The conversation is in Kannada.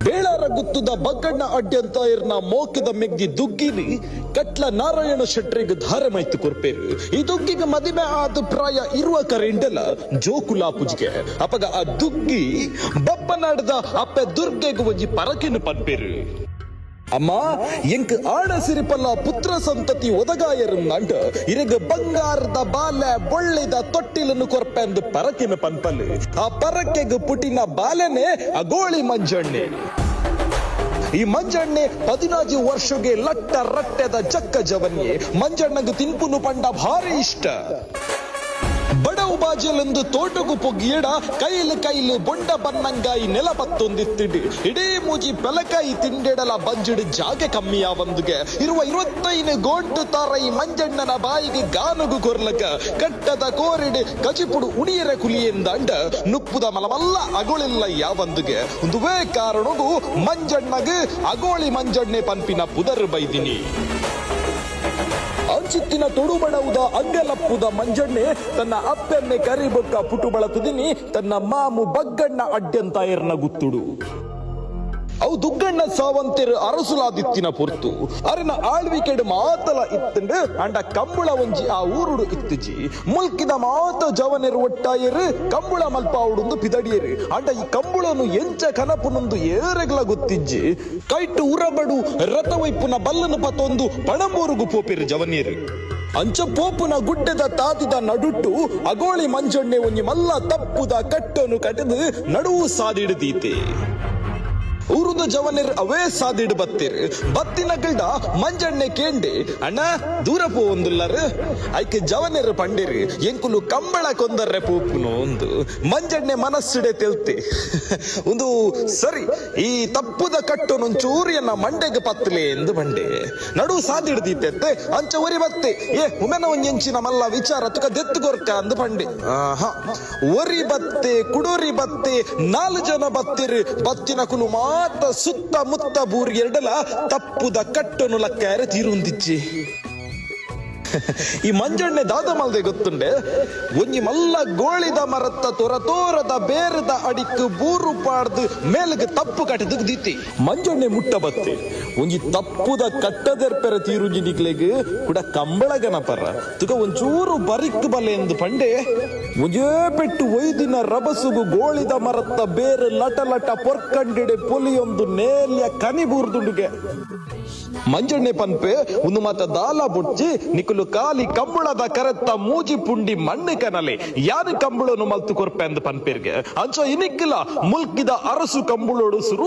ಬೇಳಾರ ಗುತ್ತದ ಬಗ್ಗಣ್ಣ ಅಡ್ಡಂತ ಇರ್ನ ಮೋಕದ ಮೆಗ್ದಿ ದುಗ್ಗಿಲಿ ಕಟ್ಲ ನಾರಾಯಣ ಶೆಟ್ರಿಗೆ ಧಾರೆ ಮೈತು ಕೊರ್ಪೇರು ಈ ದುಗ್ಗಿಗೆ ಮದಿಮೆ ಆದ ಪ್ರಾಯ ಇರುವ ಕರೆಂಡಲ ಜೋಕುಲಾ ಪುಜ್ಗೆ ಅಪಗ ಆ ದುಗ್ಗಿ ಬಪ್ಪನಾಡ್ದ ಅಪ್ಪೆ ದುರ್ಗೆಗೆ ಒಂಜಿ ಪರಕೆನು ಪನ್ಪೇರು ಅಮ್ಮ ಎಂಕ್ ಆಡ ಸಿರಿಪಲ್ಲ ಪುತ್ರ ಸಂತತಿ ಒದಗಾಯರುಂದಾಂಡ ಇರೆಗ ಬಂಗಾರದ ಬಾಲೆ ಬೊಳ್ಳಿದ ತೊಟ್ಟಿಲನ್ನು ಕೊರ್ಪೆಂದು ಪರಕೆನ ಪನ್ಪಲ್ ಆ ಪರಕೆಗೆ ಪುಟಿನ ಬಾಲೆನೆ ಅಗೋಳಿ ಮಂಜಣ್ಣೆ ಈ ಮಂಜಣ್ಣೆ 14 ವರ್ಷಗೆ ಲಟ್ಟ ರಟ್ಟೆದ ಜಕ್ಕ ಜವನ್ಯೆ ಮಂಜಣ್ಣಗೆ ತಿನ್ಪುನು ಪಂಡ ಭಾರಿ ಇಷ್ಟ ಬಡವು ಬಾಜಲೊಂದು ತೋಟಗು ಪೊಗ್ಗಿಯಡ ಕೈಲು ಬೊಂಡ ಬನ್ನಂಗಾಯಿ ನೆಲ ಪತ್ತೊಂದಿತ್ತಿಡಿ ಇಡೀ ಮೂಜಿ ಬೆಲಕಾಯಿ ತಿಂಡೆಡಲ ಬಂಜಿಡು ಜಾಗೆ ಕಮ್ಮಿಯ ಒಂದುಗೆ ಇರುವ 25 ಗೋಂಟು ತಾರ ಈ ಮಂಜಣ್ಣನ ಬಾಯಿಗೆ ಗಾನುಗು ಕೊರ್ಲಕ ಕಟ್ಟದ ಕೋರಿಡು ಕಚಿಪುಡು ಉಣಿಯರೆ ಕುಲಿಯೆಂದಾಂಡ ನುಪ್ಪುದ ಮಲಮಲ್ಲ ಅಗೋಳಿಲ್ಲ ಯಾವಂದುಗೆ ಒಂದುವೇ ಕಾರಣಗೂ ಮಂಜಣ್ಣಗೆ ಅಗೋಳಿ ಮಂಜಣ್ಣೆ ಪನ್ಪಿನ ಪುದರ್ ಬೈದಿನಿ ಅಂಚಿತ್ತಿನ ತೊಡುಬಡವುದ ಅಂಗಲಪ್ಪುದ ಮಂಜಣ್ಣೆ ತನ್ನ ಅಪ್ಪೆನ್ನೆ ಕರಿಬೊಕ್ಕ ಪುಟು ಬಳತುದಿನಿ ತನ್ನ ಮಾಮು ಬಗ್ಗಣ್ಣ ಅಡ್ಡಂತ ಎರ್ನ ಗುತ್ತುಡು ಅವು ದುಗ್ಗಣ್ಣ ಸಾವಂತೆರು ಅರಸುಲಾದಿತ್ತಿನ ಪೊರ್ತು ಅರಿನ ಆಳ್ವಿಕೆಡು ಮಾತಲ ಇತ್ತಂಡು ಅಂಡ ಕಂಬುಳ ಒಂಜಿ ಆ ಊರುಡು ಇತ್ತುಜಿ ಮುಲ್ಕಿದ ಮಾತ ಜವನೆರು ಒಟ್ಟಾಯರು ಕಂಬುಳ ಮಲ್ಪ ಅವಡುಂದು ಪಿದಡಿಯರು ಅಂಡ ಈ ಕಂಬುಳನು ಎಂಚ ಕನಪುನೊಂದು ಏರೆಗ್ಲ ಗೊತ್ತಿಜ್ಜಿ ಕೈಟ್ಟು ಉರಬಡು ರಥವೈಪುನ ಬಲ್ಲನು ಪತೊಂದು ಪಣಂಬೂರುಗು ಪೋಪಿರು ಜವನಿಯರು ಅಂಚ ಪೋಪುನ ಗುಡ್ಡದ ತಾದಿದ ನಡುಟ್ಟು ಅಗೋಳಿ ಮಂಜಣ್ಣೆ ಒಂಜಿ ಮಲ್ಲ ತಪ್ಪುದ ಕಟ್ಟನು ಕಟದು ನಡುವು ಸಾದಿಡ್ದೀತೆ ಊರುದ ಜವನರು ಅವೇ ಸಾದಿಡು ಬತ್ತಿನ ಗಿಡ ಮಂಜಣ್ಣೆ ಕೇಂಡೆ ಅಣ್ಣ ದೂರ ಪೋಂದುಲ್ಲರು ಐಕೆ ಜವನರು ಪಂಡಿರು ಎಂಕುಲು ಕಂಬಳ ಕೊಂದರ್ರೆ ಪೋಪುನು ಒಂದು ಮಂಜಣ್ಣೆ ಮನಸ್ಸಿಡೆ ತೆಲ್ತೆ ಒಂದು ಸರಿ ಈ ತಪ್ಪುದ ಕಟ್ಟು ನೊಂಚೂರಿಯನ್ನ ಮಂಡೆಗೆ ಪತ್ತಲೆ ಎಂದು ಬಂಡೆ ನಡು ಸಾದಿಡ್ದಿತ್ತೆ ಅಂಚ ಒರಿ ಬತ್ತೆ ಉಮೆನ ಒಂಜೆಂಚಿನ ಮಲ್ಲ ವಿಚಾರ ತುಕ ದೆತ್ತುಗೊರ್ಕ ಅಂದು ಬಂಡೆ ಒರಿ ಬತ್ತೆ ಕುಡೋರಿ ಬತ್ತೆ 4 ಜನ ಬತ್ತಿರು ಬತ್ತಿನ ಕುಲು ಮಾತ ಸುತ್ತ ಮುತ್ತ ಬೂರ್ ಎರಡಲ ತಪ್ಪುದ ಕಟ್ಟನು ಲಕ್ಕಾರೆ ತೀರುಂದಿಚ್ಚಿ ಈ ಮಂಜಣ್ಣೆ ದಾದ ಮಲ್ದೆ ಗೊತ್ತುಂಡೆ ಒಂಜಿ ಮಲ್ಲ ಗೋಳಿದ ಮರತ್ತ ತೋರದ ಬೇರದ ಅಡಿಕ್ ಬೂರು ಪಾಡ್ದು ಮೇಲ್ಗೆ ತಪ್ಪು ಕಟ್ಟದ ದೀತಿ ಮಂಜಣ್ಣೆ ಮುಟ್ಟ ಬತ್ತೆ ಒಂಜಿ ತಪ್ಪುದ ಕಟ್ಟದೆರ್ಪೆರ ತೀರುಂಜಿ ನಿಗ್ಲೆಗ್ ಕೂಡ ಕಂಬಳಗನ ಪರ ತುಗ ಒಂಚೂರು ಬರಿಕ್ ಬಲೆ ಎಂದು ಪಂಡೆ ಒಂಜೇ ಪೆಟ್ಟು ಒಯ್ದಿನ ರಬಸುಗು ಗೋಳಿದ ಮರತ್ತ ಬೇರೆ ಲಟ ಪೊರ್ಕಂಡಿಡೆ ಪೊಲಿಯೊಂದು ನೇಲ್ಯ ಕನಿ ಬೂರ್ದುಂಡುಗೆ ಮಂಜಣ್ಣೆ ಪನ್ಪೆ ಒಂದು ಮಾತ ದಾಲ ಬುಡ್ಚಿ ನಿಕುಲು ಕಾಲಿ ಕಂಬುಳದ ಕರೆತ್ತ ಮೂಜಿ ಪುಂಡಿ ಮಣ್ಣು ಕನಲೆ ಯಾರು ಕಂಬುಳನು ಮಲ್ತು ಕೊರ್ಪೆ ಅಂದು ಪನ್ಪೇರ್ಗೆ ಅಂಚ ಇನಿಕ್ಕಿಲ ಮುಲ್ಕಿದ ಅರಸು ಕಂಬುಳೋಡು ಸುರು